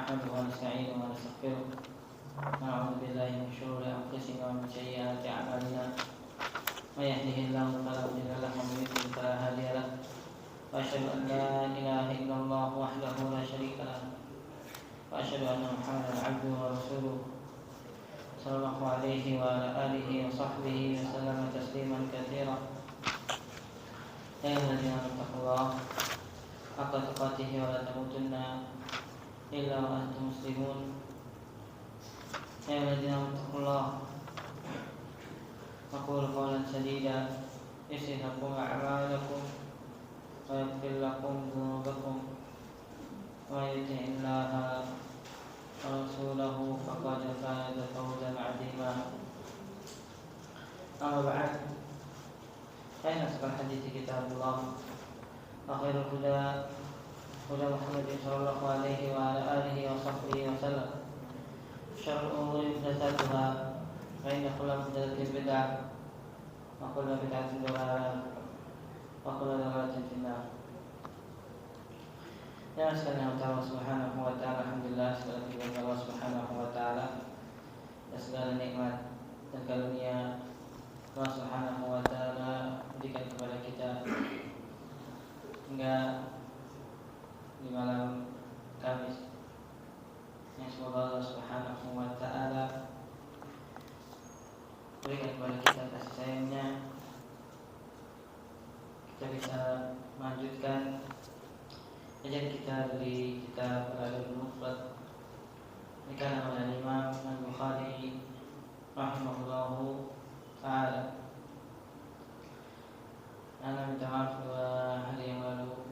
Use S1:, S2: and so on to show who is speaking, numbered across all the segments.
S1: نحمده ونستعينه ونستغفره ونعوذ بالله من شرور أنفسنا ومن سيئات أعمالنا من يهده الله فلا مضل له ومن يضلل فلا هادي له وأشهد أن لا إله إلا الله وحده لا شريك له وأشهد أن محمدا عبده ورسوله صلى الله عليه وعلى آله وصحبه وسلم تسليما كثيرا. يا أيها الذين آمنوا اتقوا الله حق تقاته ولا تموتن إلا وأنتم مسلمون. يا أيها الذين آمنوا اتقوا الله وقولوا قولا سديدا يصلح لكم أعمالكم ويغفر لكم ذنوبكم ومن يطع الله ورسوله فقد فاز فوزا عظيما. أما بعد فإن أصدق الحديث كتاب الله وخير الهدى هدى محمد صلى الله عليه وعلى آله وصحبه وسلم. شر الأمور محدثاتها فإن كل محدثة بدعة وكل بدعة ضلالة وكل ضلالة في النار. Ya sekalian Allah Subhanahu wa taala, alhamdulillah segala puji Allah Subhanahu wa taala dan segala nikmat dan karunia Allah Subhanahu wa taala berikan kepada kita hingga di malam Kamis. Yang semoga Allah Subhanahu wa taala berikan kepada kita kasih sayangnya, kita bisa melanjutkan kajian kita dari kitab Al-Adabul Mufrad dikarenakan oleh Imam Al-Bukhari rahimahullahu ta'ala. Ana minta maaf 2 hari yang lalu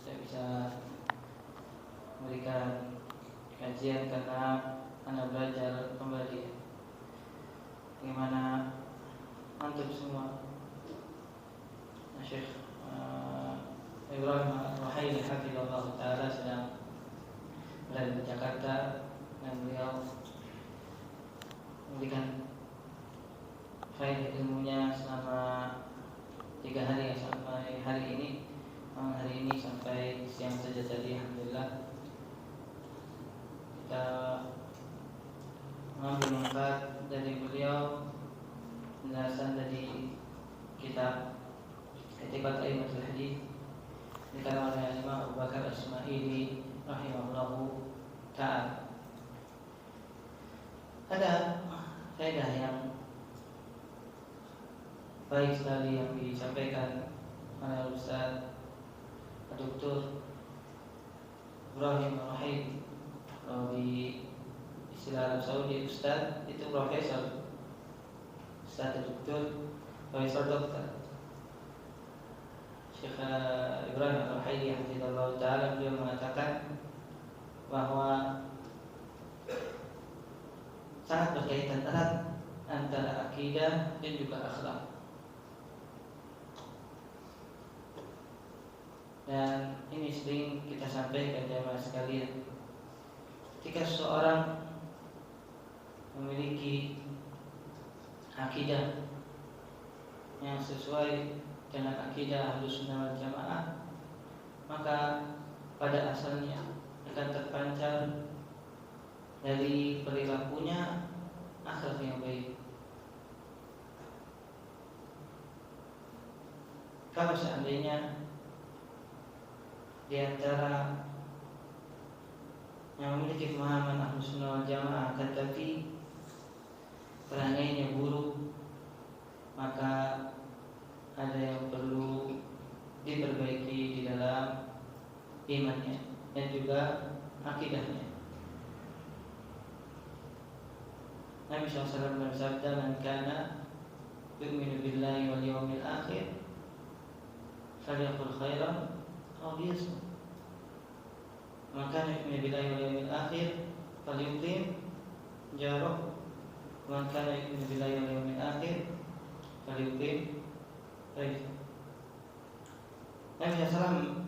S1: tidak bisa memberikan kajian karena Anda belajar kembali bagaimana antum semua Syekh Ibrahim Al-Ruhaili hafizahullah ta'ala sedang berada di Jakarta dan beliau memberikan faedah ilmunya selama 3 hari sampai hari ini. Hari ini sampai siang saja tadi, alhamdulillah kita mengambil manfaat dari beliau penjelasan dari kitab Itiqad A'immatul Hadits dikarenakan oleh Imam Abu Bakar As-Ismaili rahimahullahu ta'ala. Ada faedah yang baik sekali yang disampaikan oleh Ustaz Dr. Ibrahim Al-Ruhaili. Kalau di istilah Arab Saudi Ustaz itu profesor, Ustaz Dr. Profesor Dokter. Syekh Ibrahim Al-Ruhaili hafizahullah ta'ala beliau mengatakan bahwa sangat berkaitan erat antara akidah dan juga akhlak. Dan ini sering kita sampaikan jemaah sekalian, ketika seseorang memiliki akidah yang sesuai dengan akidah Ahlussunnah wal Jamaah, maka pada asalnya akan terpancar dari perilakunya akhlak yang baik. Kalau seandainya di antara yang memiliki pemahaman Ahlussunnah wal Jamaah akan tapi perangainya buruk, maka ada yang perlu diperbaiki di dalam imannya dan juga akidahnya. Nabi SAW bersabda, "Man kana yu'minu billahi wal yawmil akhir falyaqul khairan aw liyasmut. Man kana yu'minu billahi wal yawmil akhir falyukrim jarahu. Man kana yu'minu billahi wal yawmil akhir falyukrim." Baik. Nabi SAW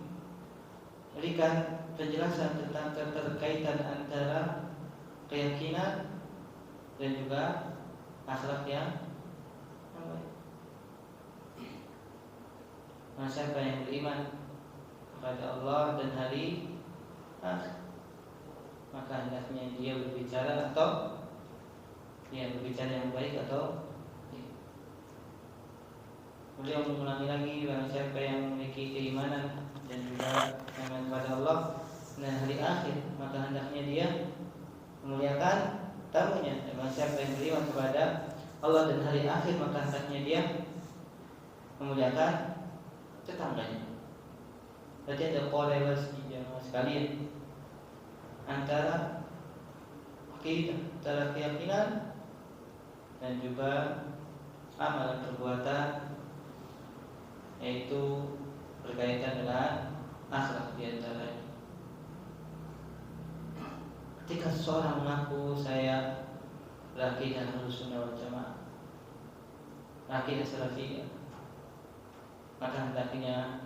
S1: berikan penjelasan tentang keterkaitan antara keyakinan dan juga akhlak yang baik. Siapa yang beriman kepada Allah dan hari akhir, maka hendaknya dia berbicara atau dia berbicara yang baik atau beliau mengulangi lagi, barang siapa yang memiliki keimanan dan juga iman kepada Allah dan hari akhir, maka hendaknya dia memuliakan tamunya. Dan barang siapa yang beriman kepada Allah dan hari akhir, maka hendaknya dia memuliakan tetangganya. Berarti ada korelasi jemaah sekalian antara akidah, antara keyakinan dan juga amalan perbuatan, yaitu berkaitan dengan akhlak di antaranya. Ketika seseorang mengaku saya berakidah Ahlussunnah wal Jamaah, akidah salafiyah, maka hendaknya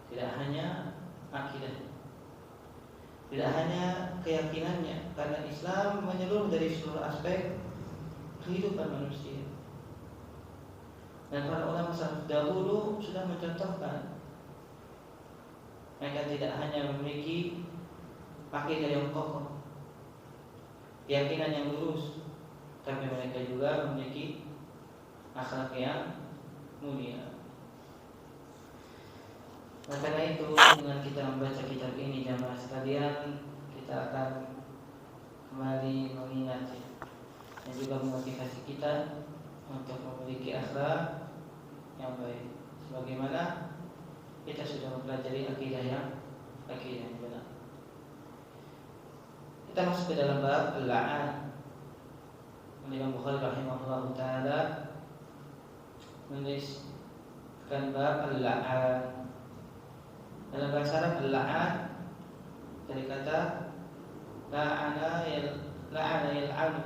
S1: tidak hanya akidah, tidak hanya keyakinannya, karena Islam menyeluruh dari seluruh aspek kehidupan manusia. Dan para ulama salaf dahulu sudah mencontohkan, mereka tidak hanya memiliki akidah yang kokoh, keyakinan yang lurus, tapi mereka juga memiliki akhlak yang mulia. Karena itu, dengan kita membaca kitab ini jamaah sekalian, kita akan kembali mengingat dan juga memotivasi kita untuk memiliki akhlak yang baik. Sebagaimana kita sudah mempelajari akidah yang benar. Kita masuk ke dalam bab al-la'an. Imam Bukhari rahimahullah ta'ala menuliskan bab al-la'an. Dalam bahasa Arab al-la'an dari kata la'ana yal'anu,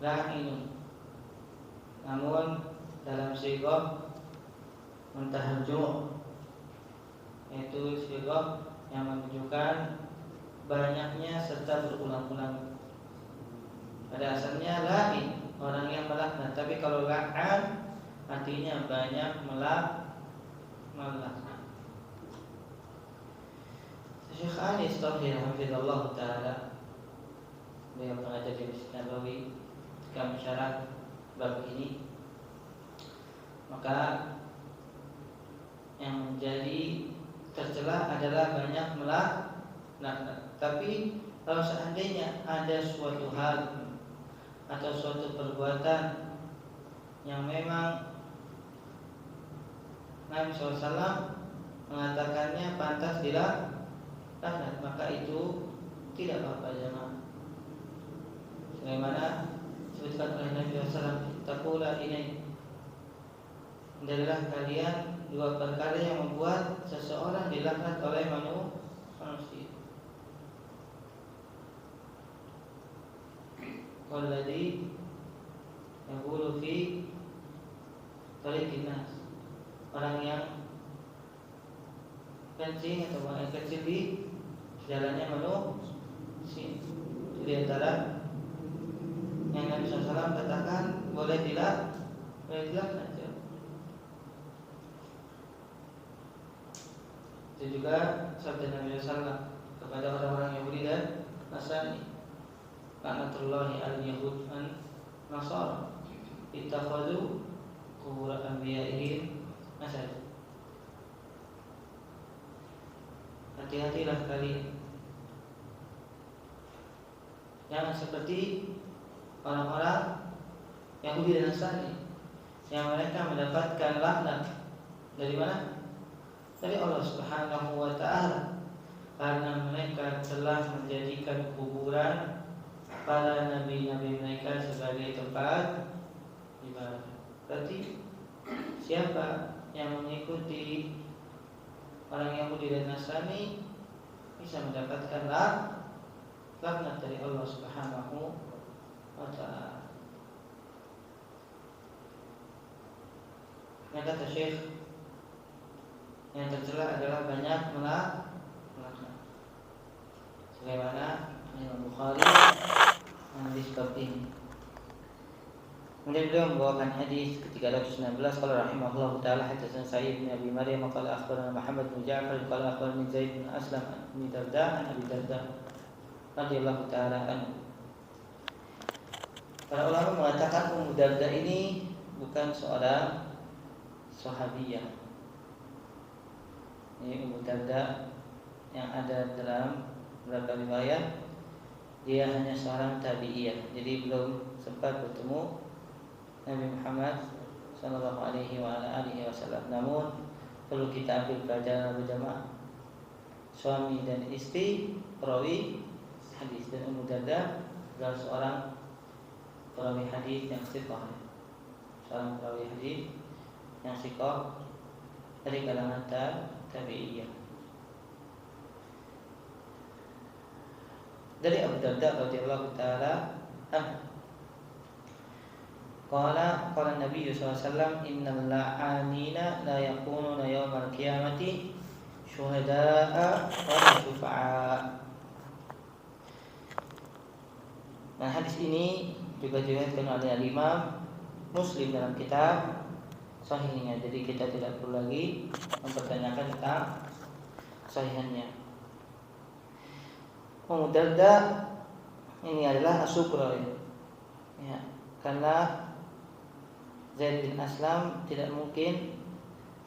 S1: la'inun. Namun dalam sighah muntahal ju', yaitu sighah yang menunjukkan banyaknya serta berulang-ulang. Pada asalnya la'in, orang yang melaknat, tapi kalau la'an artinya banyak melaknat. Syekh Anis Tauhid hafizallahu ta'ala, beliau pengajar di Masjid Nabawi, ketika mensyarah bab ini, maka yang menjadi tercela adalah banyak melaknat. Tapi kalau seandainya ada suatu hal atau suatu perbuatan yang memang Nabi SAW mengatakannya pantas dilaknat, maka itu tidak apa-apa jemaah. Sebagaimana disebutkan oleh Nabi SAW, taqula ini, hendaklah kalian dua perkara yang membuat seseorang dilaknat oleh manusia. Walladzi yaqulu fi tariqin nas, orang yang kencing atau buang air kecil di jalannya manusia. Itu di antara yang Nabi SAW katakan boleh dilaknat. Itu juga sabda Nabi SAW kepada orang-orang Yahudi dan Nasrani, laknatullahi al-yahud an nasara ittakhadhu qubur anbiya'ihim masajid. Hati-hatilah kalian, jangan seperti orang-orang Yahudi dan Nasrani yang mereka mendapatkan laknat dari mana? Dari Allah Subhanahu wa ta'ala, karena mereka telah menjadikan kuburan para nabi-nabi mereka sebagai tempat ibadah. Berarti siapa yang mengikuti orang Yahudi dan Nasrani bisa mendapatkan laknat dari Allah Subhanahu wa ta'ala. Yang kata Syekh, yang tercela adalah banyak melaknat. Sebagaimana Imam Bukhari menulis bab ini. Kemudian beliau membawakan hadis ke-319, qala rahimahullahu taala hadatsana Sa'id bin Abi Maryam qala akhbarana Muhammad bin Ja'far qala akhbarani Zaid bin Aslam bin Darda an Abi Darda radhiyallahu taala anhu. Para ulama mengatakan Ummu Darda ini bukan seorang sahabiyah. Ini Ummu Darda yang ada dalam beberapa riwayat, dia hanya seorang tabi'iyah. Jadi belum sempat bertemu Nabi Muhammad sallallahu alaihi wasallam. Namun perlu kita ambil pelajaran berjamaah. Suami dan istri perawi hadis, dan Ummu Darda adalah seorang perawi hadis yang thiqah. Seorang perawi hadis yang thiqah dari kalangan tabi'iyah. Dari Abu Darda radhiyallahu taala anhu, qala Nabi sallallahu alaihi wasallam, innal la'anina la yakununa yawmal qiyamati syuhada'a wa syufa'a. Nah, hadis ini juga diriwayatkan oleh Imam Muslim dalam kitab sahihnya. Jadi kita tidak perlu lagi mempertanyakan tentang sahihannya. Ummu Darda ini adalah as-sughra, ya. Karena Zaid bin Aslam tidak mungkin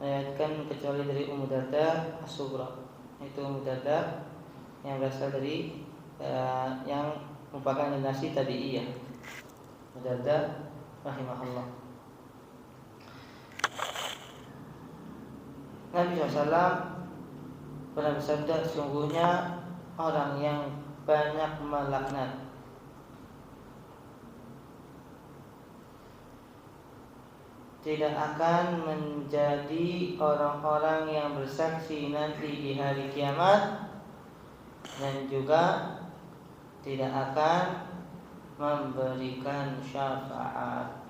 S1: meriwayatkan kecuali dari Ummu Darda as-sughra. Itu Ummu Darda yang berasal dari yang merupakan generasi tabi'iyah. Ummu Darda rahimahullah. Nabi SAW pernah bersabda, sesungguhnya orang yang banyak melaknat tidak akan menjadi orang-orang yang bersaksi nanti di hari kiamat, dan juga tidak akan memberikan syafaat.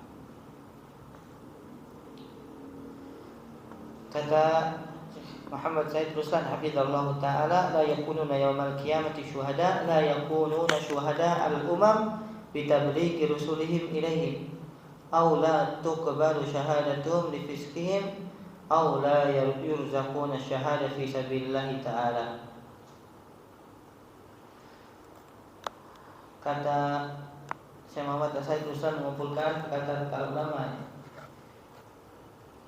S1: Kata Muhammad Said Ruslan hafizallahu ta'ala, la yakununa yawmal qiyamati syuhada, la yakununa syuhada al-umam bitablighi rusulihim ilaihim, aw la tuqbalu syahadatuhum li fiskihim, aw la yurzaquna syahada fi sabilillahi ta'ala. Kata Syekh Muhammad Said Ruslan mengumpulkan kata-kata ulama,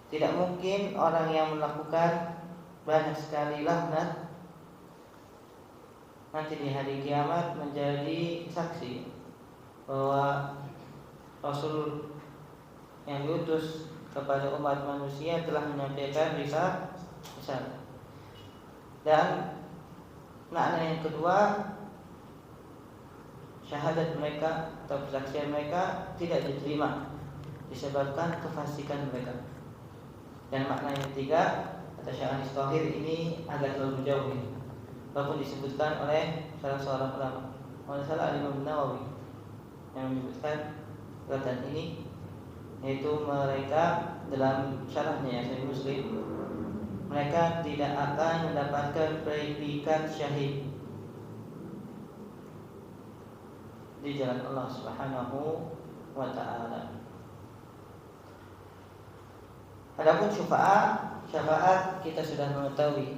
S1: tidak mungkin orang yang melakukan banyak sekali laknat nanti di hari kiamat menjadi saksi bahwa Rasul yang diutus kepada umat manusia telah menyampaikan risalah. Dan makna yang kedua, syahadat mereka atau kesaksian mereka tidak diterima disebabkan kefasikan mereka. Dan makna yang ketiga, kata Syekh Anis Thahir, ini agak terlalu jauh, walaupun disebutkan oleh salah seorang ulama, oleh salah Imam Nawawi, yang menyebutkan perkataan ini, yaitu mereka dalam syarahnya Sahih Muslim, mereka tidak akan mendapatkan predikat syahid di jalan Allah Subhanahu wa ta'ala. Adapun syafaat kita sudah mengetahui.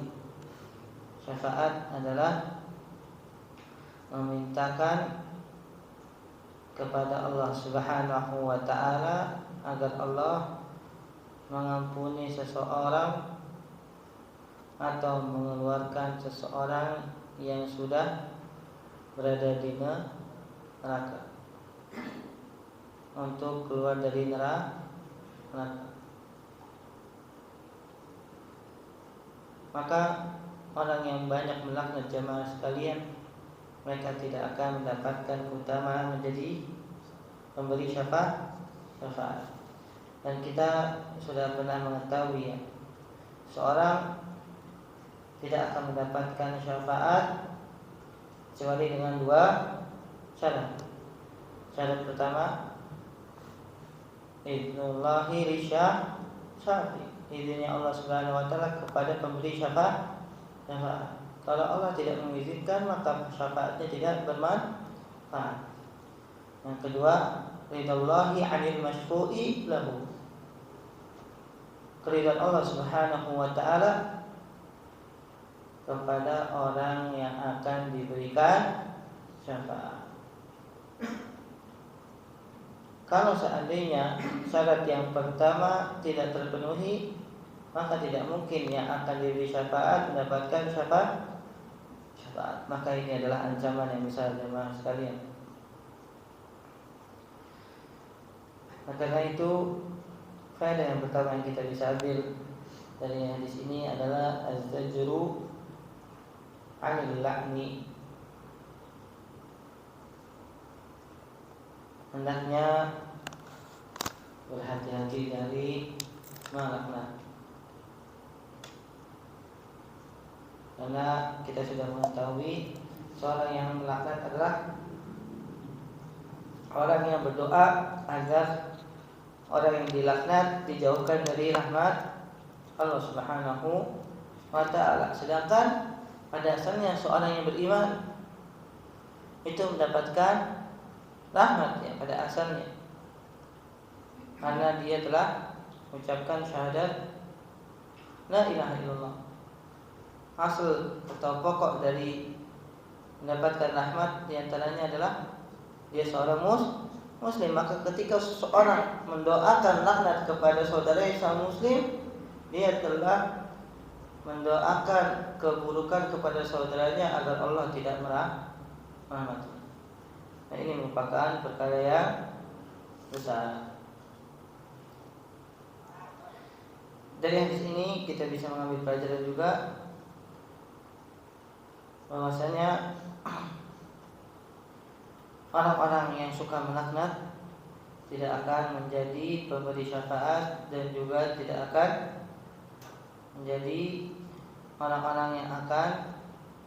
S1: Syafaat adalah memintakan kepada Allah Subhanahu wa ta'ala agar Allah mengampuni seseorang atau mengeluarkan seseorang yang sudah berada di neraka, untuk keluar dari neraka. Maka orang yang banyak melaknat jamaah sekalian, mereka tidak akan mendapatkan keutamaan menjadi pemberi syafaat. Dan kita sudah pernah mengetahui, ya, seorang tidak akan mendapatkan syafaat kecuali dengan dua syarat. Syarat pertama, idzullahi lisyafi, izinnya Allah Subhanahu wa ta'ala kepada pemberi syafaat. Kalau Allah tidak mengizinkan, maka syafaatnya tidak bermanfaat. Yang kedua, ridallahi 'anil masyfu'i lahu, keridhaan Allah Subhanahu wa ta'ala kepada orang yang akan diberikan syafaat. Kalau seandainya syarat yang pertama tidak terpenuhi, maka tidak mungkin yang akan diberi syafaat mendapatkan syafaat. Maka ini adalah ancaman yang besar jemaah sekalian. Karena itu, faedah yang pertama yang kita bisa ambil dari hadis ini adalah az-zajru 'anil la'ni. Hendaknya berhati-hati dari melaknat. Karena kita sudah mengetahui seorang yang melaknat adalah orang yang berdoa agar orang yang dilaknat dijauhkan dari rahmat Allah Subhanahu wa ta'ala. Sedangkan pada asalnya seorang yang beriman itu mendapatkan rahmat ya pada asalnya, karena dia telah mengucapkan syahadat la ilaha illallah. Asal atau pokok dari mendapatkan rahmat diantaranya adalah dia seorang muslim. Maka ketika seseorang mendoakan laknat kepada saudara yang muslim, dia telah mendoakan keburukan kepada saudaranya agar Allah tidak merahmati. Nah, ini merupakan perkara yang besar. Dari hadis ini kita bisa mengambil pelajaran juga bahwasanya orang-orang yang suka melaknat tidak akan menjadi pemberi syafaat dan juga tidak akan menjadi orang-orang yang akan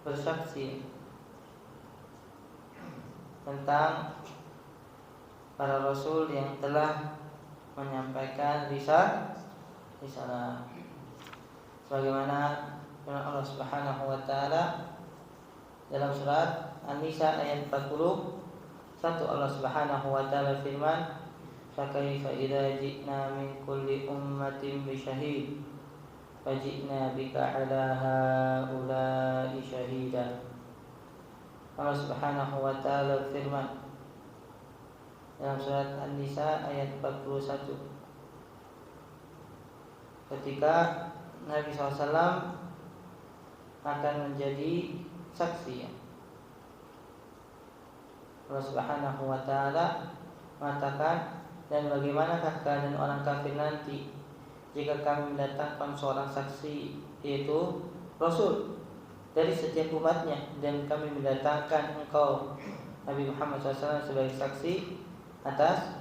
S1: bersaksi tentang para rasul yang telah menyampaikan risalah. Sebagaimana firman Allah Subhanahu wa taala dalam surat An-Nisa ayat 41, Allah Subhanahu wa taala firman, "Fakaifa idza ji'na min kulli ummatin bi syahid, faji'na bika 'ala haula'i syahida." Allah Subhanahu wa ta'ala firman dalam surat An-Nisa ayat 41, ketika Nabi SAW akan menjadi saksi, Allah Subhanahu wa ta'ala mengatakan, dan bagaimanakah keadaan orang kafir nanti jika kami mendatangkan seorang saksi, yaitu Rasul dari setiap umatnya, dan kami mendatangkan engkau Nabi Muhammad SAW sebagai saksi atas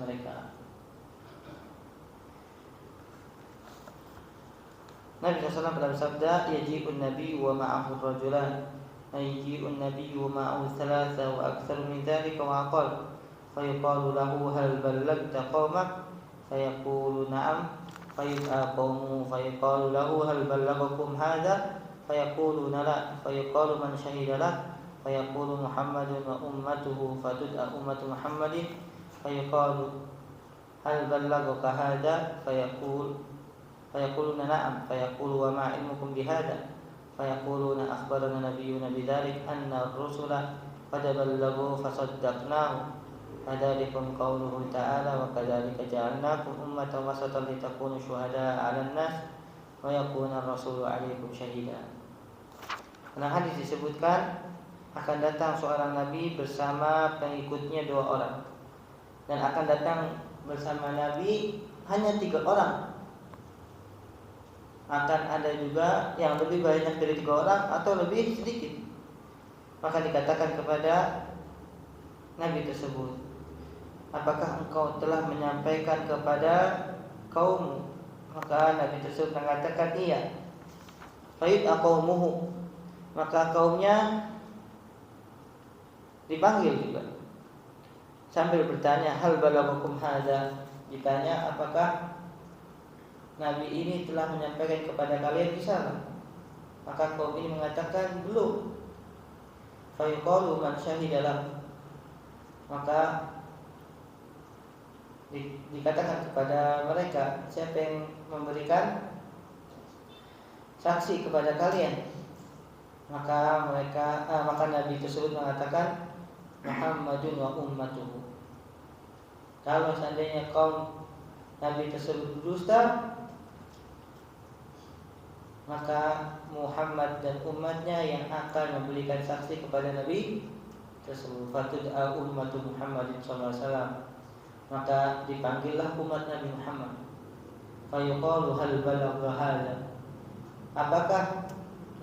S1: mereka. Nabi SAW pada bersabda, "Yaji'un Nabi wa ma'ahu rajulan, yaji'un Nabi wa ma'ahu thalatha wa aktsar min dzalika wa aqall, fayuqalu lahu hal ballagta qaumak, fayaqulu na'am, fayud'a qaumu, fayuqalu lahu hal ballagakum hadza, fayaquluna la, fayuqalu man syahida lah, fayaqulu Muhammadun wa ummatuhu, fatud'a ummatu Muhammadin, fayuqalu hal ballagaka hadza, fayaquluna na'am, fayaqulu wa ma ilmukum bihadza, fayaquluna akhbarana nabiyyuna bidzalik anna ar-rusula qad ballagu fasaddaqnahu, fadzalikum qauluhu ta'ala wa kadzalika ja'alnakum ummatan wasatan litakunu syuhada'a 'alan nas wa yakuna ar-rasulu 'alaikum syahida. Dalam hadis disebutkan akan datang seorang nabi bersama pengikutnya 2 orang, dan akan datang bersama nabi hanya 3 orang. Akan ada juga yang lebih banyak dari 3 orang atau lebih sedikit. Maka dikatakan kepada nabi tersebut, apakah engkau telah menyampaikan kepada kaummu? Maka nabi tersebut mengatakan iya. Fayud'a qaumuhu, maka kaumnya dipanggil juga sambil bertanya, hal balaghakum hadza, ditanya apakah nabi ini telah menyampaikan kepada kalian risalah? Maka kaum ini mengatakan belum. Fayuqalu man syahidalah, maka dikatakan kepada mereka, siapa yang memberikan saksi kepada kalian? maka Nabi tersebut mengatakan Muhammadun wa ummatuhu. Kalau seandainya kaum Nabi tersebut berdusta, maka Muhammad dan umatnya yang akan memberikan saksi kepada Nabi tersebut. Fatud'a ummatu Muhammadin sallallahu alaihi wasallam, maka dipanggillah umat Nabi Muhammad. Fayuqalu hal balagha hadza, apakah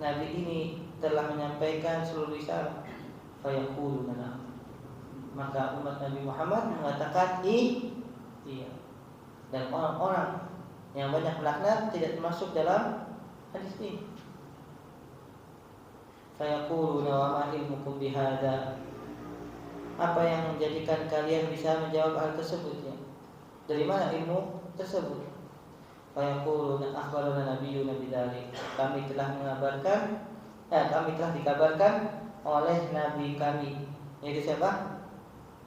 S1: Nabi ini telah menyampaikan seluruh risalah? Fayaquluna na'am, maka umat Nabi Muhammad mengatakan iya. Dan orang-orang yang banyak melaknat tidak termasuk dalam hadis ini. Fayaquluna wa ma ilmukum bihadza, apa yang menjadikan kalian bisa menjawab hal tersebut ya? Dari mana ilmu tersebut? Fayaquluna akhbarana nabiyyuna bidzalik, kami telah dikabarkan oleh nabi kami, yaitu siapa?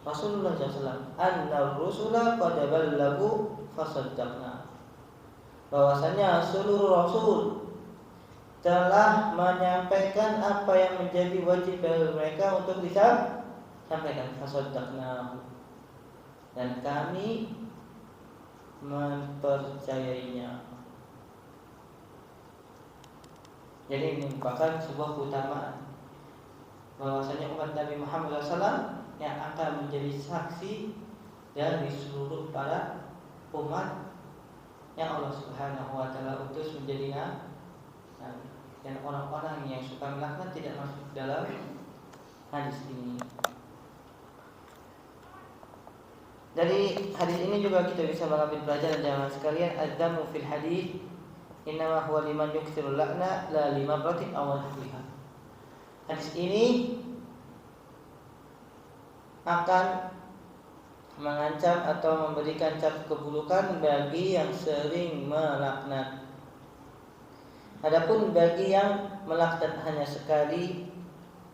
S1: Rasulullah SAW. Anna rusula qad ballagu fasaddaqna, bahwasanya seluruh rasul telah menyampaikan apa yang menjadi wajib bagi mereka untuk disampaikan. Fasaddaqna, dan kami mempercayainya. Jadi ini merupakan sebuah keutamaan, bahwasanya umat Nabi Muhammad SAW yang akan menjadi saksi dari seluruh para umat yang Allah Subhanahu wa taala utus menjadi nabi. Dan orang-orang yang suka melaknat tidak masuk dalam hadis ini. Dari hadis ini juga kita bisa mengambil pelajaran jamaah sekalian, adzamu fil hadis innama huwa liman yukthirul lakna la limabratin aw nahwiha. Hadis ini akan mengancam atau memberikan cap keburukan bagi yang sering melaknat. Adapun bagi yang melaknat hanya sekali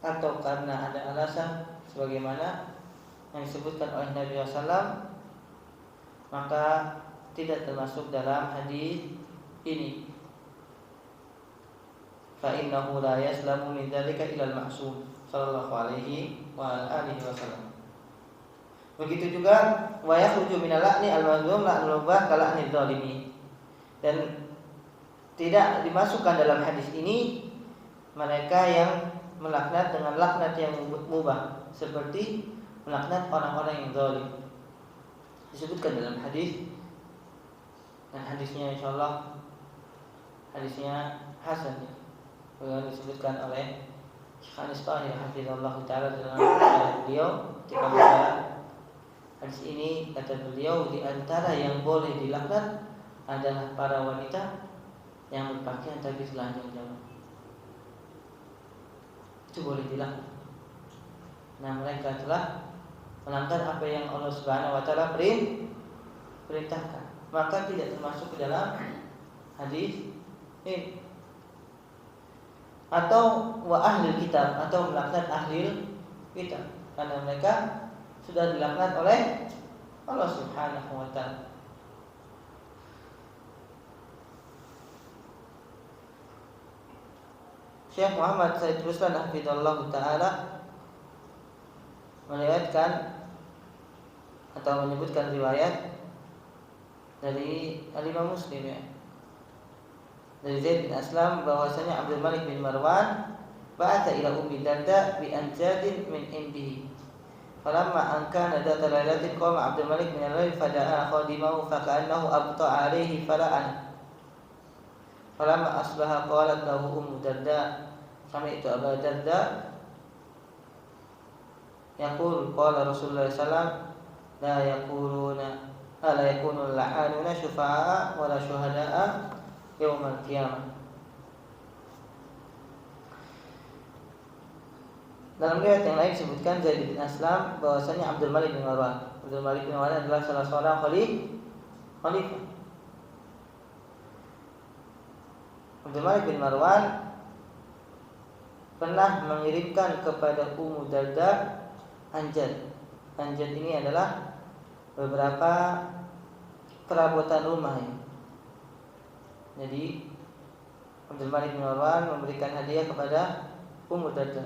S1: atau karena ada alasan sebagaimana yang disebutkan oleh Nabi SAW, maka tidak termasuk dalam hadis ini. Fa innahu la yaslamu min dzalika illa al-ma'sum sallallahu alaihi wa alihi wasallam. Begitu juga wa yakhruju minal la'ni al-mazlum la'nul mubah kala'nil zalimi, dan tidak dimasukkan dalam hadis ini mereka yang melaknat dengan laknat yang mubah, seperti melaknat orang-orang yang zalim. Disebutkan dalam hadis, dan hadisnya insyaallah hadisnya hasan, yang disebutkan oleh Syekh Anis Tahir hafizallahu taala dalam beliau ketika membaca hadis ini, kata beliau, di antara yang boleh dilaknat adalah para wanita yang berpakaian tapi telanjang jauh. Itu boleh dilaknat. Nah, mereka telah melanggar apa yang Allah Subhanahu wa taala perintahkan, maka tidak termasuk ke dalam hadis ini. Atau wa ahli kitab, atau melaknat ahli kitab, karena mereka sudah dilaknat oleh Allah Subhanahu wa taala. Syekh Muhammad Said Ruslan hafizallahu taala meriwayatkan atau menyebutkan riwayat dari Imam Muslim ya, dari Zaid bin Aslam, bahwasanya Abdul Malik bin Marwan ba'atha ila Ummi Darda bi anjadin min indihi. Falamma an kana dzata lailatin qama Abdul Malik min al-lail fada'a khadimahu faka'annahu abta'a alayhi fala'an. Falamma asbaha qalat lahu Ummu Darda sami'tu Aba Darda yaqul qala Rasulullah sallallahu alaihi wasallam la yakunu la'anuna syufa'a wa la syuhada'a yaumal qiyamah. Dalam riwayat yang lain disebutkan Zaid bin Aslam bahwasanya Abdul Malik bin Marwan adalah salah seorang khalifah. Abdul Malik bin Marwan pernah mengirimkan kepada Ummu Darda anjad. Anjad ini adalah beberapa perabotan rumah ya. Jadi Abdul Malik bin Marwan memberikan hadiah kepada
S2: Ummu Darda.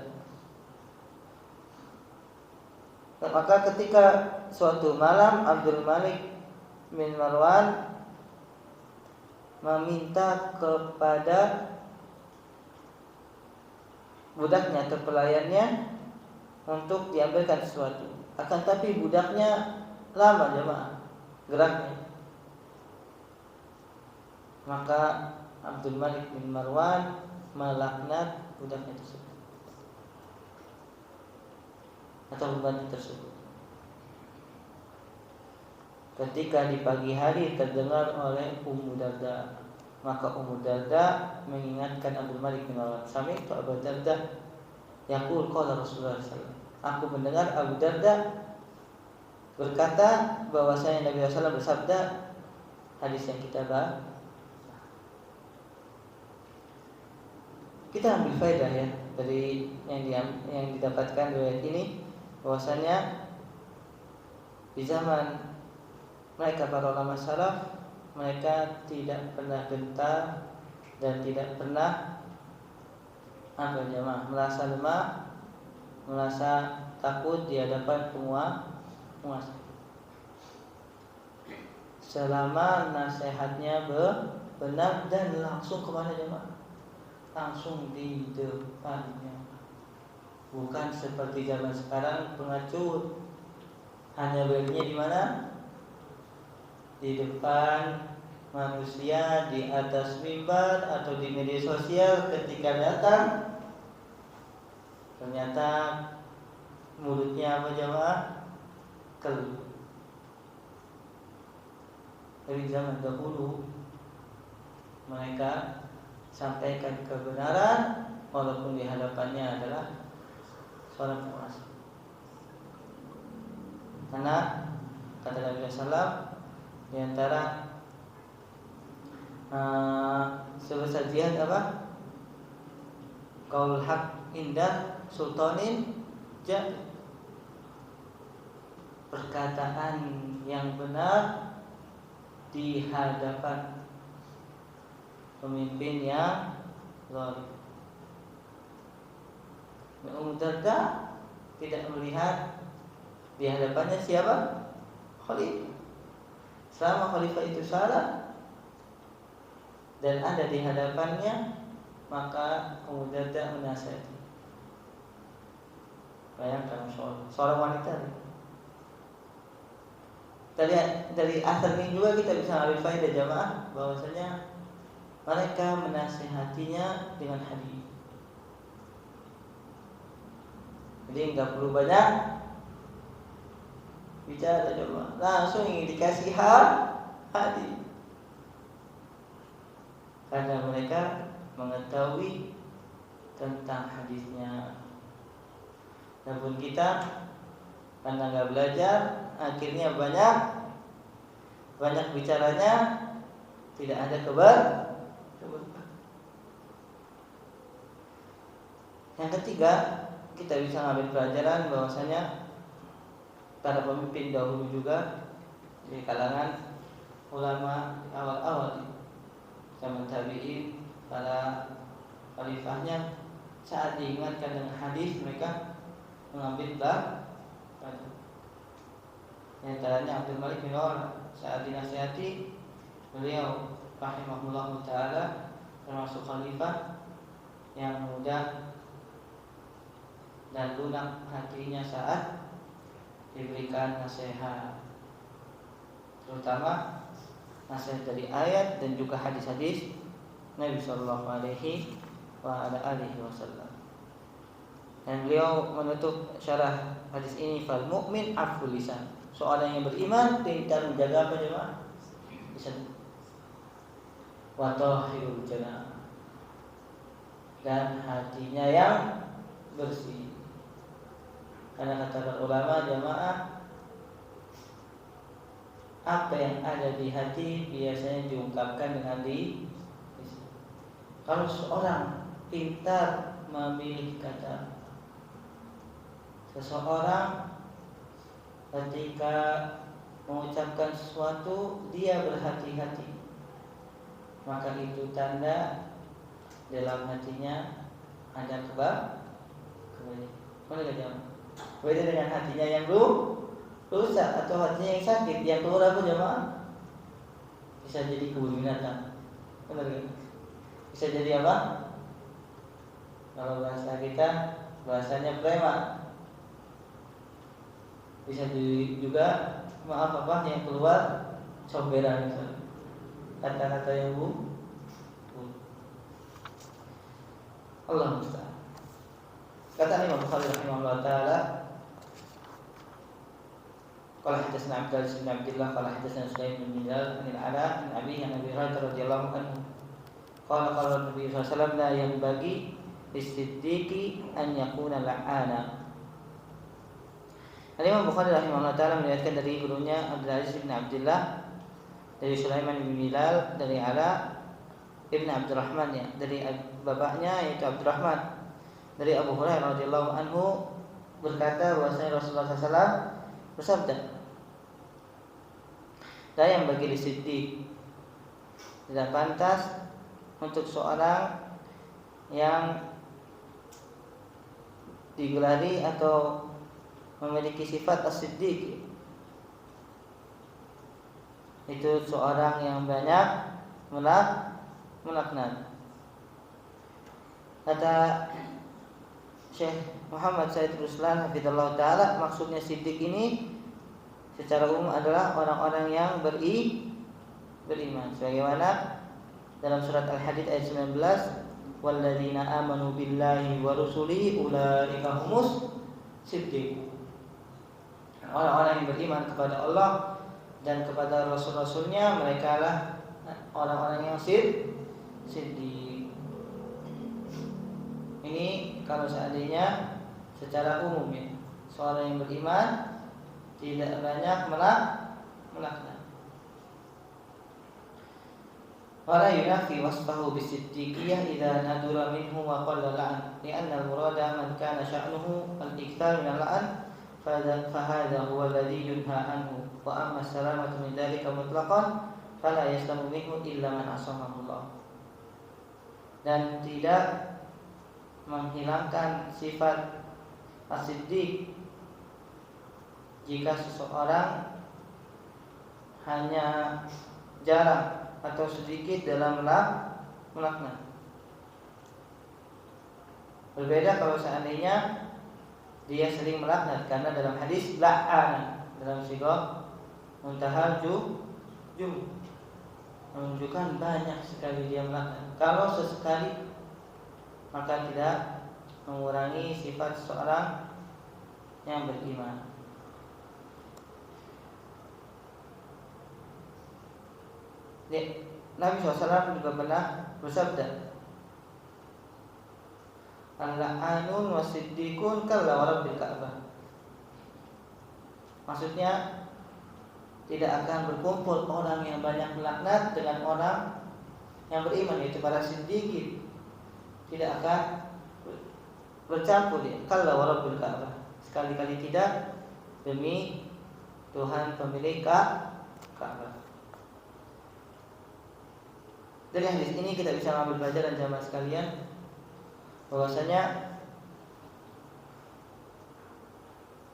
S2: Maka ketika suatu malam Abdul Malik bin Marwan meminta kepada budaknya atau pelayannya untuk diambilkan sesuatu. Akan tapi budaknya lama jemaah geraknya. Maka Abdul Malik bin Marwan melaknat budaknya tersebut atau pembantu tersebut. Ketika di pagi hari terdengar oleh Ummu Darda, maka Ummu Darda mengingatkan Abdul Malik bin Marwan, "Sami'tu Abu Darda yaqul qala Rasulullah sallallahu alaihi wasallam." Aku mendengar Abu Darda berkata bahwasanya Nabi SAW bersabda, hadis yang kita bahas. Kita ambil faedah ya dari yang didapatkan riwayat ini, bahwasanya di zaman mereka para ulama salaf, mereka tidak pernah gentar dan tidak pernah merasa lemah, merasa takut di hadapan penguasa. Selama nasihatnya benar dan langsung kemana jemaah? Langsung di depannya. Bukan seperti zaman sekarang pengacut. Hanya berdirinya di mana? Di depan manusia, di atas mimbar atau di media sosial. Ketika datang, ternyata mulutnya apa jemaah? Keluh. Dari zaman dahulu mereka sampaikan kebenaran walaupun di hadapannya adalah seorang penguasa. Karena kata Nabi SAW, di antara sebesar jihad apa? Qaul haq indah sultanin jahil. Perkataan yang benar di hadapan pemimpin yang zalim. Ummu Darda tidak melihat di hadapannya siapa? Khalifah. Selama khalifah itu salah dan ada di hadapannya, maka Ummu Darda menasihati. Bayangkan seorang wanita. Dari asal ini juga kita bisa ambil faedah jamaah bahwasanya mereka menasihatinya dengan hadis. Jadi nggak perlu banyak bicara jamaah, langsung dikasih hadis. Karena mereka mengetahui tentang hadisnya. Namun kita karena nggak belajar, akhirnya banyak bicaranya, tidak ada keberkahan. Yang ketiga, kita bisa ambil pelajaran bahwasanya para pemimpin dahulu juga di kalangan ulama awal-awal zaman tabi'in, para khalifahnya, saat diingatkan dengan hadis mereka mengambil pelajaran. Yang antaranya Abdul Malik bin Marwan, saat dinasihati beliau rahimahullah taala termasuk khalifah yang mudah dan lunak hatinya saat diberikan nasihat, terutama nasihat dari ayat dan juga hadis-hadis Nabi Sallallahu Alaihi Wasallam. Dan beliau menutup syarah hadis ini, fal mu'min aful lisan. Seorang yang beriman pintar menjaga apa jemaah? Lisan. Wa tahirul janah. Dan hatinya yang bersih. Karena kata ulama jemaah, apa yang ada di hati biasanya diungkapkan dengan lisan. Kalau seorang pintar memilih kata, seseorang ketika mengucapkan sesuatu dia berhati-hati, maka itu tanda dalam hatinya ada Mana jamaah? Beda dengan hatinya yang rusak atau hatinya yang sakit. Yang keluar apa jamaah? Bisa jadi kebun binatang. Benar kan? Bisa jadi apa? Kalau bahasa kita bahasanya preman. Bisa jadi juga yang keluar comberan misalnya. Kata-kata yang Allah musta'an. Kata Imam Bukhari rahimahullah taala, qala hadatsana Abdul bin Abdullah qala hadatsana Sulaim bin Bilal an al-Ala an Abi Hurairah radhiyallahu anhu. Qala Nabi sallallahu alaihi wasallam la yanbaghi lis-siddiqi an yakuna la'ana. Imam Bukhari rahimahullah taala meriwayatkan dari gurunya Abdul Aziz bin Abdullah, dari Sulaiman bin Bilal, dari Ala bin Abdurrahman, ya, dari bapaknya yaitu Abdurrahman, dari Abu Hurairah radhiyallahu anhu berkata bahwasanya Rasulullah SAW bersabda, "La yang bagi siddiq, tidak pantas untuk seorang yang digelari atau memiliki sifat as-siddiq, itu seorang yang banyak melaknat." Kata Syekh Muhammad Said Ruslan hafizallahu taala, maksudnya siddiq ini secara umum adalah orang-orang yang beriman, sebagaimana dalam surat Al-Hadid ayat 19, walladzina amanu billahi wa rusulihi ulaika humus siddiq. Orang-orang yang beriman kepada Allah dan kepada rasul-rasulnya, mereka lah orang-orang yang siddiq. Ini kalau seandainya secara umum, ya, seorang yang beriman tidak banyak melaknat. Wala yunafi wasfahu bisiddiqiyah idza nadura minhu wa qalla la'an, li'anna al-murada man kana sya'nuhu al-ikthar min al-la'an fahadha huwa alladhi yunha anhu, wa amma salamatu min dhalika mutlaqan fala yaslamu minhu illa man asamahu Allah. Dan tidak menghilangkan sifat as-siddiq jika seseorang hanya jarang atau sedikit dalam melaknat. Berbeda kalau seandainya dia sering melaknat, karena dalam hadis la'ana dalam sigah muntahal jum menunjukkan banyak sekali dia melaknat. Kalau sesekali maka tidak mengurangi sifat seorang yang beriman. Nabi SAW juga pernah bersabda, al-la'anun wasiddiqun kalla wa rabbil Ka'bah. Maksudnya tidak akan berkumpul orang yang banyak melaknat dengan orang yang beriman, yaitu para siddiqin. Tidak akan bercampur, ya. Kalla wa rabbil Ka'bah, sekali-kali tidak, demi Tuhan pemilik Ka'bah. Dari hadis ini kita bisa mengambil pelajaran jamaah sekalian, bahwasanya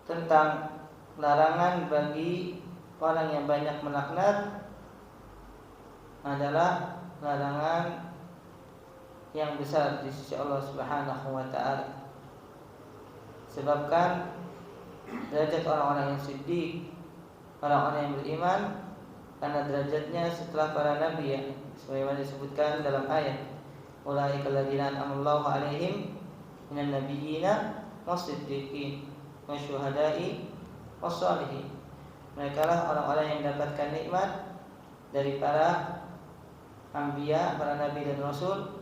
S2: tentang larangan bagi orang yang banyak melaknat adalah larangan yang besar di sisi Allah Subhanahu wa taala. Sebabkan derajat orang-orang yang siddiq, orang-orang yang beriman, karena derajatnya setelah para nabi, ya, sebagaimana disebutkan dalam ayat, ulaika alladzina an'amallahu 'alaihim minan nabiyyina was-siddiqin wasyuhada'i was-shalihin. Mereka lah orang-orang yang mendapatkan nikmat dari para anbiya, para nabi dan rasul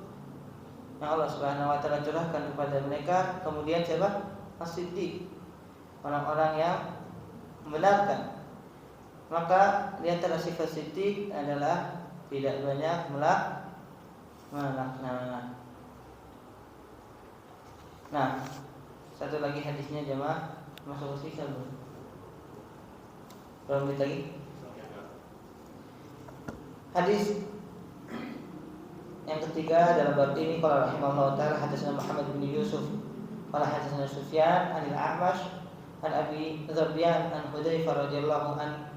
S2: yang Allah Subhanahu wa taala curahkan kepada mereka. Kemudian siapa? As-siddiq, orang-orang yang membenarkan. Maka di antara sifat siddiq adalah tidak banyak melaknat. Nah, satu lagi hadisnya jemaah, masuk ke sisa belum? Berapa menit lagi? Hadis yang ketiga dalam bab ini, qala rahimahullah taala hadatsana Muhammad bin Yusuf Qala hadatsana Sufyan anil A'mash an Abi Dzabyan an Hudzaifah radhiyallahu an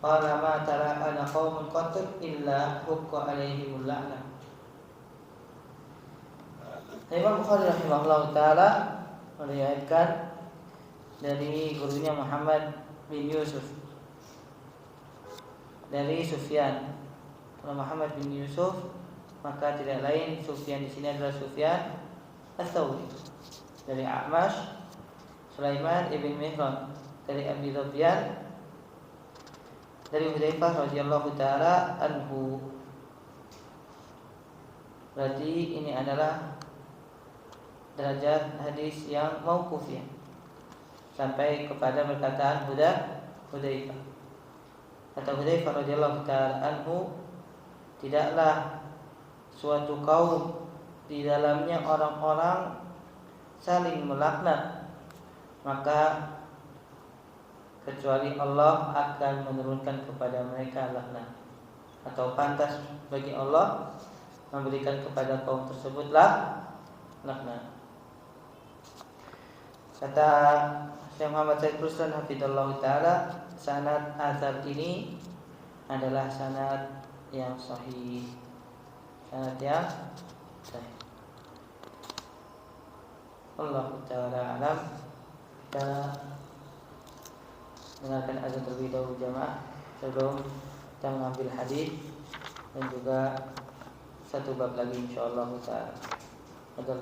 S2: qala ma tara ana qaumun qat illa hukka alaihimul la'nah. Imam Bukhari rahimahullah taala meriwayatkan dari gurunya Muhammad bin Yusuf dari Sufyan. Kalau Muhammad bin Yusuf maka tidak lain Sufyan di sini adalah Sufyan Ats-Tsauri. Dari A'mash Sulaiman ibn Mihran dari Abi Dzabyan dari Hudzaifah radhiyallahu taala anhu. Berarti ini adalah derajat hadis yang mauquf ya, sampai kepada perkataan Hudzaifah. Kata Hudzaifah radhiyallahu taala anhu, tidaklah suatu kaum di dalamnya orang-orang saling melaknat, maka kecuali Allah akan menurunkan kepada mereka laknat, atau pantas bagi Allah memberikan kepada kaum tersebut laknat. Kata Syekh Muhammad Said Ruslan hafizallahu taala, sanad asar ini adalah sanad yang sahih. Sanad yang sahih. Allah taala alam. Kita dengarkan azan terlebih dahulu jamaah sebelum kita mengambil hadis dan juga satu bab lagi insyaallah taala. Azan.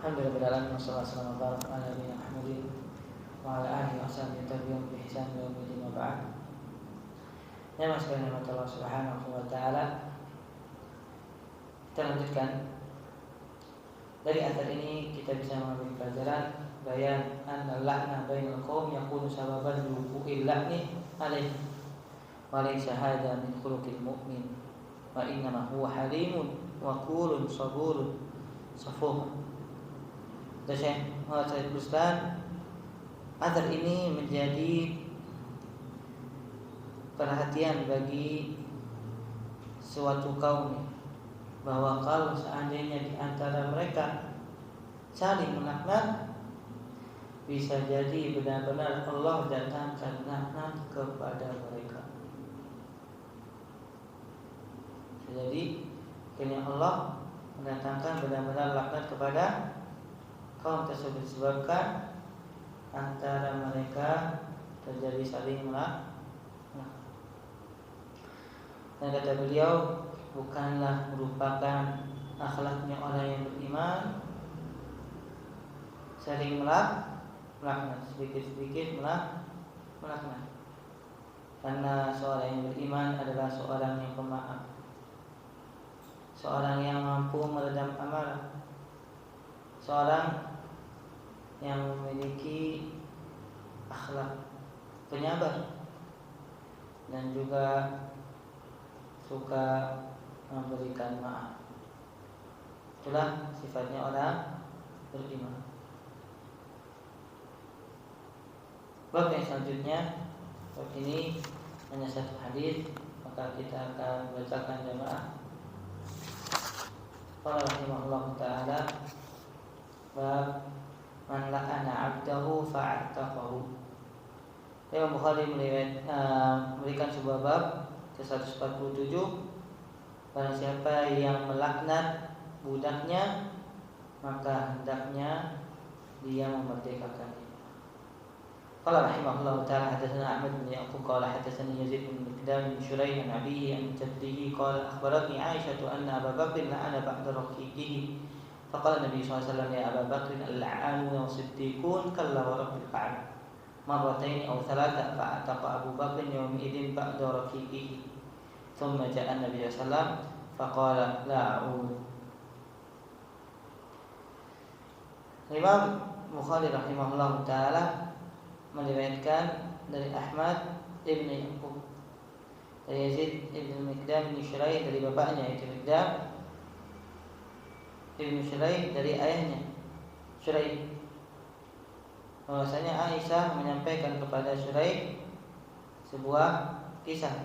S2: Alhamdulillah wassalatu wassalamu ala nabiyina Muhammadin wa ala alihi washabihi tabi'in bi ihsan ila yaumil wa ba'd. Ya masyaallah Allah Subhanahu wa taala. Kita lanjutkan. Dari asar ini kita bisa mengambil pelajaran bayan anna la'na bainal qaum yakunu sababan luqu'il la'ni alaihi wa laysa hadha min khuluqil mu'min wa innama huwa halimun wa qulun saburun safuh. Syekh Muhammad Said Ruslan, asar ini menjadi perhatian bagi suatu kaum, bahwa kalau seandainya di antara mereka saling melaknat, bisa jadi benar-benar Allah datangkan laknat kepada mereka. Jadi kini Allah mendatangkan benar-benar laknat kepada kaum tersebut disebabkan antara mereka terjadi saling melaknat. Dan kata beliau, bukanlah merupakan akhlaknya orang yang beriman saling melaknat, sedikit-sedikit melaknat. Karena seorang yang beriman adalah seorang yang pemaaf, seorang yang mampu meredam amarah, seorang yang memiliki akhlak penyabar dan juga suka memberikan maaf. Itulah sifatnya orang beriman. Bab yang selanjutnya, bab ini hanya satu hadis, maka kita akan bacakan jemaah. Qala rahimahullah taala, bab man la'ana 'abdahu fa'ataqahu. Imam Bukhari memberikan sebuah bab ke-147, barang siapa yang melaknat budaknya, maka hendaknya dia memerdekakannya. Qala rahimahullah ta'ala, hadatsana Ahmad bin Yaqub qala hadatsani Yazid bin Miqdam bin Shuraih an abihi an jaddihi qala akhbaratni Aisyah anna Abu Bakr la'ana ba'da raqiqihi. Faqala Nabi SAW, ya Abu Bakr al-la'anun wa siddiqun kalla wa rabbil Ka'bah marratayn aw thalatha fa'ataqa Abu Bakr yawma idzin ba'da raqiqihi. Thumma ja'a Nabi SAW faqala la'un. Imam Bukhari rahimahullah ta'ala meriwayatkan dari Ahmad ibn Yaqub dari Yazid ibn Miqdam bin Syuraih dari bapaknya yaitu Miqdam ibn Syuraih dari ayahnya Syuraih, bahwasanya Aisyah menyampaikan kepada Syuraih sebuah kisah,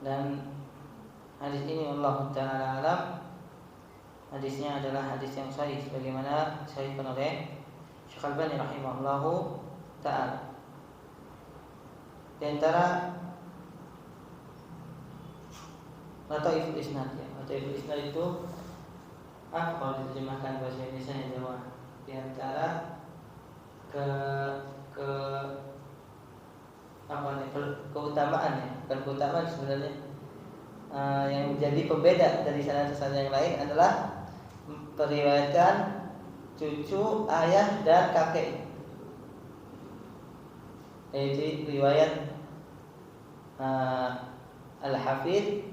S2: dan hadis ini Allah Ta'ala alam, hadisnya adalah hadis yang sahih sebagaimana disahihkan oleh Syekh Al-Albani rahimahullahu ta'ala. Di antara Lataiful Isnad, ya, Lataiful Isnad itu apa kalau diterjemahkan bahasa Indonesia ya jemaah? Di antara keutamaan ya, bukan keutamaan sebenarnya, yang menjadi pembeda dari sanad-sanad yang lain adalah periwayatan cucu, ayah dan kakek, yaitu riwayat Al-Hafidh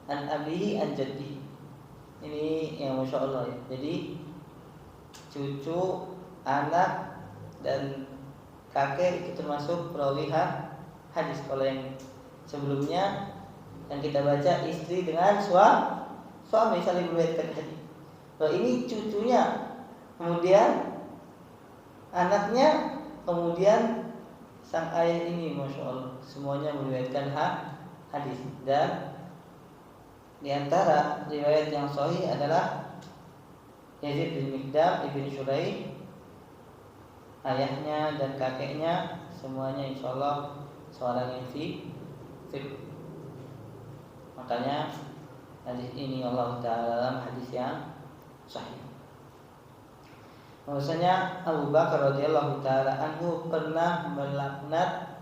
S2: an abihi an jaddi. Ini yang Masya Allah ya. Jadi cucu, anak dan kakek itu termasuk perawi hadis. Kalau yang sebelumnya yang kita baca istri dengan suami saling meriwayatkan hadis. Kalau ini cucunya, kemudian anaknya, kemudian sang ayah ini, Masya Allah, semuanya meriwayatkan hadis. Dan di antara riwayat yang sahih adalah Yazid bin Miqdam ibn Syuraih, ayahnya dan kakeknya semuanya insya Allah seorang yang fiqh. Makanya hadis ini Allah Ta'ala dalam hadis yang sahih. Bahwasanya Abu Bakar radhiyallahu ta'ala anhu pernah melaknat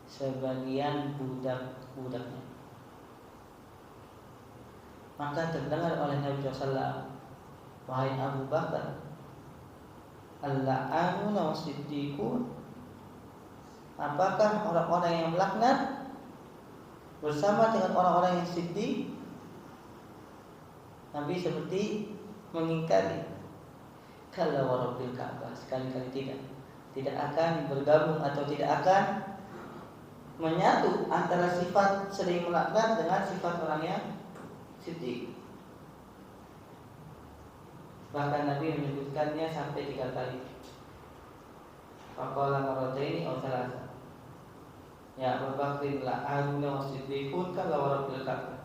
S2: sebagian budak-budaknya. Maka terdengar oleh Nabi SAW, wahai Abu Bakar, al-la'anuna was-siddiqun, apakah orang-orang yang melaknat bersama dengan orang-orang yang siddiq? Nabi seperti mengingkari. Kalla wa rabbil Ka'bah, sekali-kali tidak akan bergabung atau tidak akan menyatu antara sifat sering melaknat dengan sifat orang yang siddiq. Bahkan Nabi menyebutkannya sampai 3 kali. Faqala marrataini aw thalatha. Ya Abu Bakr la'anuna was-siddiqun kalla wa rabbil Ka'bah.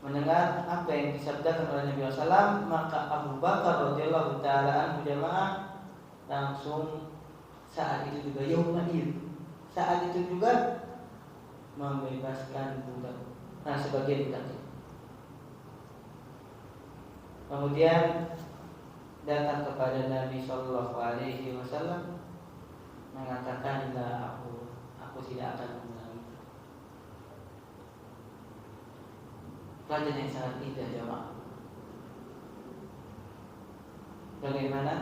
S2: Mendengar apa yang disabdakan oleh Nabi SAW, maka Abu Bakar radhiyallahu ta'ala anhu jamaah langsung saat itu juga saat itu juga membebaskan budak, sebagian budak. Kemudian datang kepada Nabi Shallallahu Alaihi Wasallam mengatakan, aku tidak akan mengulangi. Pelajaran yang sangat indah jemaah. Bagaimana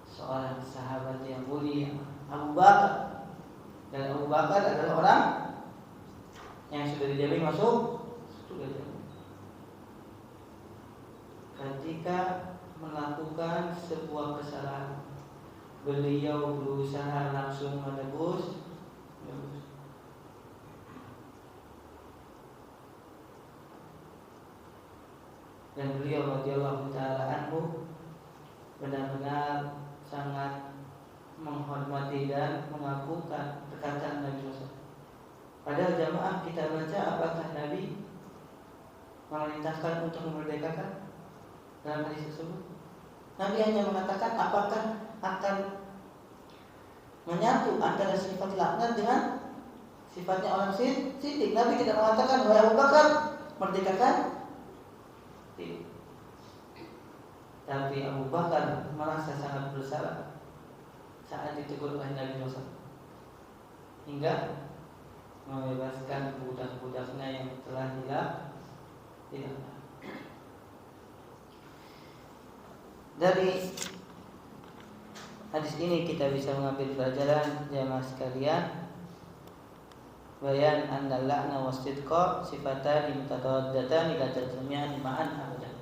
S2: seorang sahabat yang mulia Abu Bakar, dan Abu Bakar adalah orang yang sudah dijamin masuk surga. Ketika melakukan sebuah kesalahan, beliau berusaha langsung menebus. Dan beliau radhiyallahu ta'ala anhu benar-benar sangat menghormati dan mengakukan perkataan Nabi SAW. Padahal jamaah kita baca, apakah Nabi memerintahkan untuk memerdekakan dalam hadis tersebut? Nabi hanya mengatakan apakah akan menyatu antara sifat laknat dengan sifatnya orang siddiq. Nabi tidak mengatakan, wahai Abu Bakar, merdekakan. Tapi Abu Bakar merasa sangat bersalah saat ditegur oleh Nabi SAW, hingga membebaskan budak-budaknya yang telah hilang. Dari hadis ini kita bisa mengambil pelajaran jamaah sekalian, bayan anna la'na was-sidqa sifatan mutadaddatan ila tajmi'an ma'an abadan.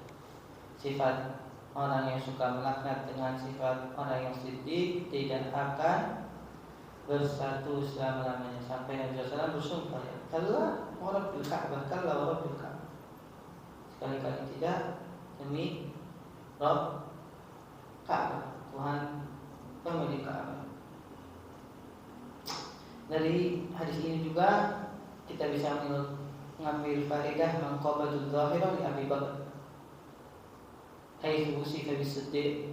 S2: Sifat orang yang suka melaknat dengan sifat orang yang siddiq tidak akan bersatu selama-lamanya. Sampai Nabi SAW bersumpah ya, kalla wa rabbil Ka'bah, kalla wa rabbil Ka'bah. Sekali-kali tidak, demi Rabb Ka'bah, Tuhan pemilik Ka'bah. Dari hadis ini juga kita bisa mengambil faedah maqabadul zahirah li Abi Bakar. Haitsu usifa bis-siddiq.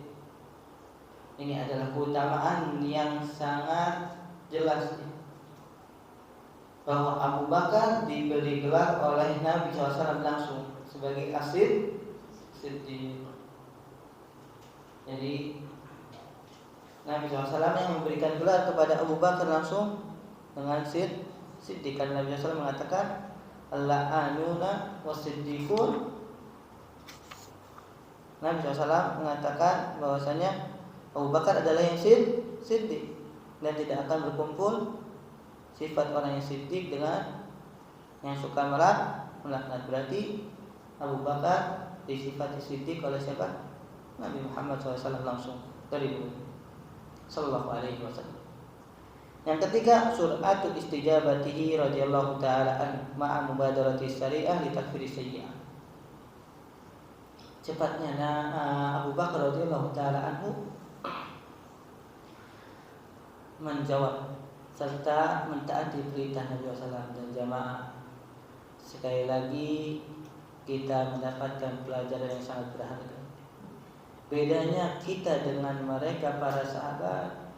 S2: Ini adalah keutamaan yang sangat jelas bahwa Abu Bakar diberi gelar oleh Nabi SAW langsung sebagai As-Siddiq. Jadi Nabi SAW yang memberikan gelar kepada Abu Bakar langsung dengan Siddiq, karena Nabi SAW mengatakan al-la'anuna was-siddiqun. Nabi SAW mengatakan bahwasanya Abu Bakar adalah yang Siddiq dan tidak akan berkumpul sifat orang yang siddiq dengan yang suka melaknat. Berarti Abu Bakar disifati siddiq oleh siapa? Nabi Muhammad SAW langsung dari dulu sallallahu alaihi wasallam. Yang ketiga, suratul istijabatihi radhiyallahu taala an ma'a mubadarati syari'ah li takfiri sayyi'ah. Cepatnya Abu Bakar radhiyallahu taala anhu menjawab serta mentaati perintah Nabi SAW dan jamaah. Sekali lagi kita mendapatkan pelajaran yang sangat berharga. Bedanya kita dengan mereka para sahabat,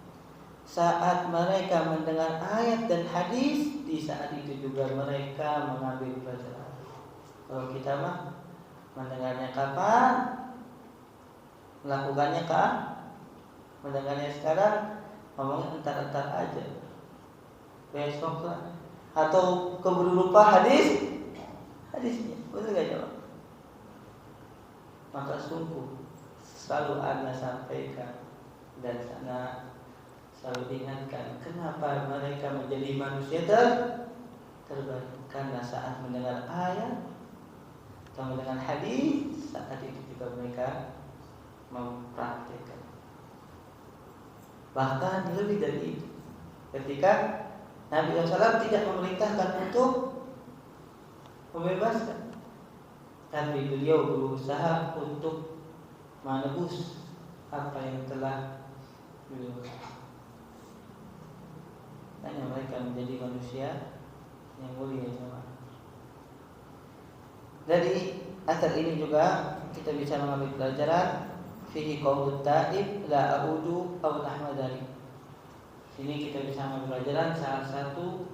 S2: saat mereka mendengar ayat dan hadis, di saat itu juga mereka mengambil pelajaran. Kalau kita mah mendengarnya kapan, melakukannya kapan, mendengarnya sekarang, ngomongnya entar-entar aja, besok lah, atau keburu lupa hadisnya, betul gak jawab? Maka sungguh selalu Anda sampaikan dan sana selalu diingatkan kenapa mereka menjadi manusia terbaik, karena saat mendengar ayat atau mendengar hadis, saat itu juga mereka mempraktikkan. Bahkan lebih dari itu, ketika Nabi SAW tidak memerintahkan untuk membebaskan, tapi beliau berusaha untuk menebus apa yang telah beliau. Hanya mereka menjadi manusia yang mulia jemaah. Dari asar ini juga kita bisa mengambil pelajaran fihi qaulut ta'ib la a'udu aw ahmadani. Sini kita bisa mengambil pelajaran salah satu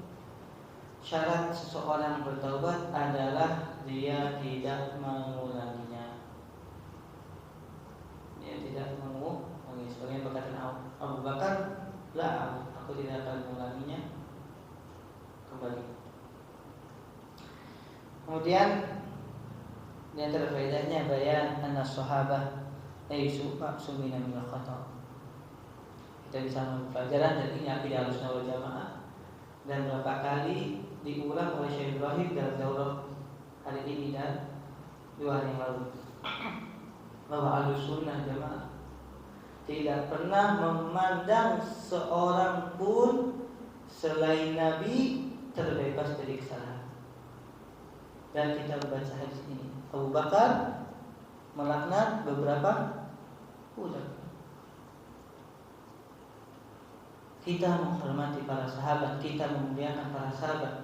S2: syarat seseorang bertaubat adalah dia tidak mengulanginya. Dia tidak mengulangi. Sebagian perkataan Abu Bakar, la, aku tidak akan mengulanginya kembali. Kemudian di antara faedahnya bayan anna sahabah aisu maksumina min al-khata'. Kita bisa mengambil pelajaran dari ini akidah Ahlussunnah wal Jamaah, dan berapa kali diulang oleh Syekh Ibrahim dalam daurah hari ini dan 2 hari yang lalu, bahwa Ahlussunnah Jamaah tidak pernah memandang seorang pun selain Nabi terbebas dari kesalahan. Dan kita membaca hadis ini, Abu Bakar melaknat beberapa ulama. Kita menghormati para sahabat, kita memuliakan para sahabat,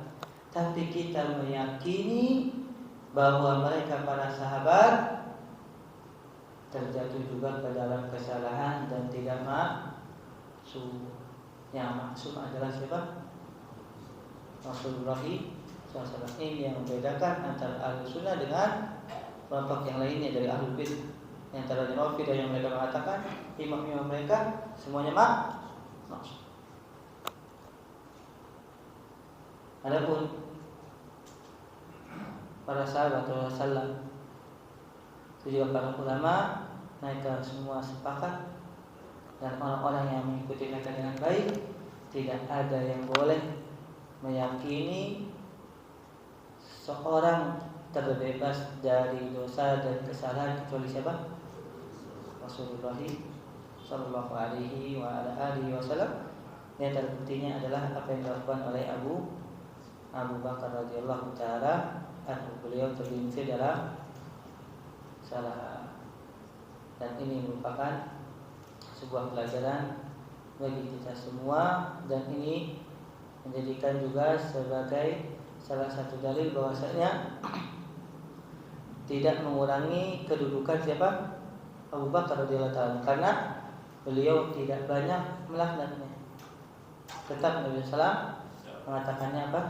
S2: tapi kita meyakini bahwa mereka para sahabat terjatuh juga ke dalam kesalahan dan tidak maksum. Yang maksum adalah siapa? Rasulullah SAW. Ini yang membedakan antara Ahlussunnah dengan kelompok yang lainnya dari Ahlul Bid'ah. Antara Rafidhah yang mereka mengatakan imam-imam mereka semuanya maksum. Adapun para sahabat Rasulullah itu juga para ulama, mereka semua sepakat, dan orang-orang yang mengikuti mereka dengan baik, tidak ada yang boleh meyakini seorang terbebas dari dosa dan kesalahan kecuali siapa? Rasulullah sallallahu alaihi wa ala alihi wasallam. Yang terbuktinya adalah apa yang dilakukan oleh Abu Abu Bakar radhiyallahu taala anhu. Beliau tergelincir dalam salah, dan ini merupakan sebuah pelajaran bagi kita semua, dan ini menjadikan juga sebagai salah satu dalil bahwasanya tidak mengurangi kedudukan siapa? Abu Bakar radhiyallahu taala, karena beliau tidak banyak melaknatnya. Tetap Nabi sallallahu mengatakannya apa?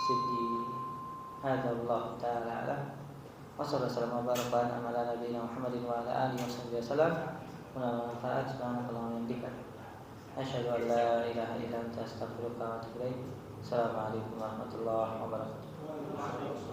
S2: Siddiq. Hadza Allah taala alam. Wassalamu ala nabiyina Muhammadin wa ala alihi wasallam. Manfaat subhanallahi wa bihamdihi. Asyhadu an la ilaha illa anta astaghfiruka wa atubu ilaik. Assalamualaikum warahmatullahi wabarakatuh.